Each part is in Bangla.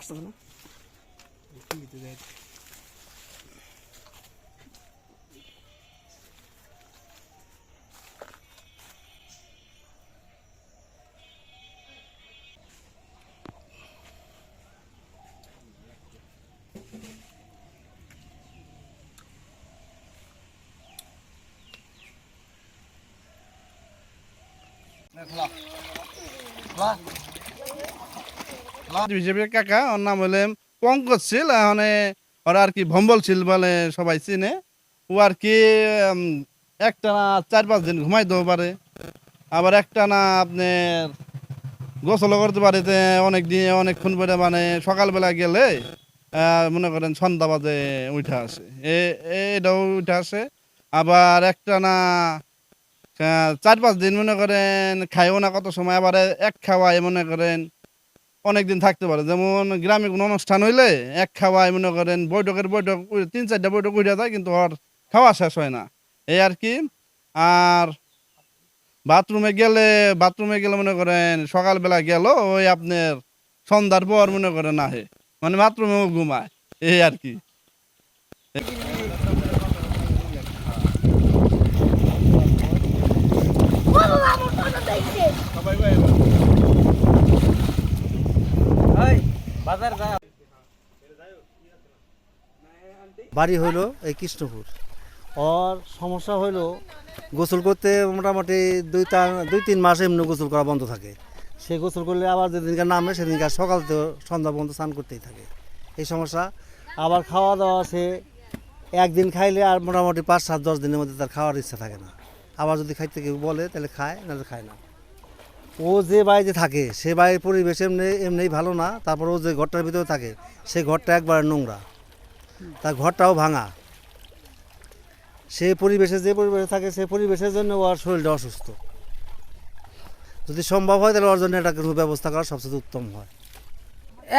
আসতে না হিসেবে কাকা ওর নাম হলে পঙ্কজ ছিল এখন ওরা আর কি ভম্বল ছিল বলে সবাই চিনে ও আর কি একটা না 4-5 দিন ঘুমাই দেবো পারে আবার একটা না আপনার গোসল করতে পারে অনেক দিন অনেকক্ষণ পরে মানে সকালবেলা গেলে মনে করেন সন্ধ্যা বাজে উঠে আসে এটাও উঠে আসে আবার একটা না 4-5 দিন মনে করেন খাইও না কত সময় আবার এক খাওয়ায় মনে করেন অনেকদিন থাকতে পারে যেমন গ্রামে কোনো অনুষ্ঠান হইলে এক খাওয়ায় মনে করেন বৈঠক 3-4টা বৈঠক উঠে যায় কিন্তু ওর খাওয়া শেষ হয় না এই আর কি আর বাথরুমে গেলে মনে করেন সকালবেলা গেল ওই আপনার সন্ধ্যার পর মনে করেন আহে মানে বাথরুমেও ঘুমায় এই আর কি বাড়ি হইলো এই কৃষ্ণপুর ওর সমস্যা হইলো গোসল করতে মোটামুটি 2-3 মাস এমনি গোসল করা বন্ধ থাকে সে গোসল করলে আবার যেদিনকার নামে সেদিনকার সকাল থেকে সন্ধ্যা পর্যন্ত স্নান করতেই থাকে এই সমস্যা আবার খাওয়া দাওয়া সে একদিন খাইলে আর মোটামুটি 5-7-10 দিনের মধ্যে তার খাওয়ার ইচ্ছা থাকে না আবার যদি খাইতে কেউ বলে তাহলে খায় নাহলে খায় না ও যে বাড়িতে থাকে সে বাড়ির পরিবেশ এমনিই ভালো না তারপর ও যে ঘরটার ভিতরে থাকে সেই ঘরটা একবার নোংরা তার ঘরটাও ভাঙা যে পরিবেশে থাকে সেই পরিবেশের জন্য ওর শরীরটা অসুস্থ যদি সম্ভব হয় তাহলে ওর জন্য একটা কোনো ব্যবস্থা করা সবচেয়ে উত্তম হয়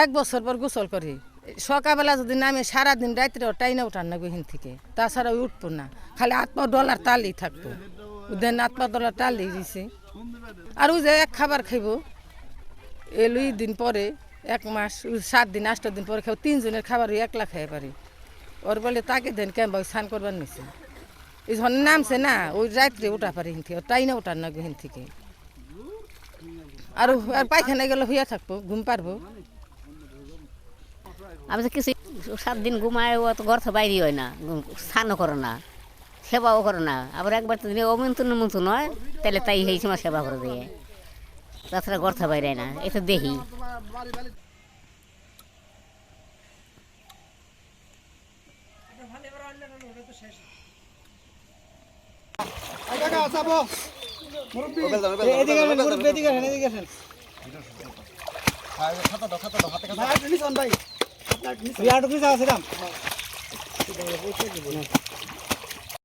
1 বছর পর গোসল করি সকালবেলা যদি নামে সারাদিন রাত্রে টাইনে উঠান না গহিন থেকে তাছাড়া উঠবো না খালি আত্মা ডলার তালেই থাকবো ওদের আত্মা ডলার তালেই দিছে আর ওই যে এক খাবার খাইব এলুই দিন পরে 1 মাস 7 দিন 8 দিন পরে খাবো 3 জনের খাবার একলা খাই পারি ওর বলে তাকে দেন কেন স্নান করবার নিছে এই যখন নামছে না ওই রাত্রে উঠা পারে হিন থেকে টাইনে উঠান না গহিন থেকে আর পায়খানা গেলে হইয়া থাকবো ঘুম পারবো আমি তো কিছু 7 দিন ঘুমায় ও তো ঘর থেকে বাইরে হয় না স্নানও করে না সেবাও করে না আবার একবার তো দিনে অমন্ত্রণ হয় তাহলে তাই সেই সময় সেবা করে দিয়ে তাছাড়া ঘর থেকে বাইরে না এ তো দেখি ভাই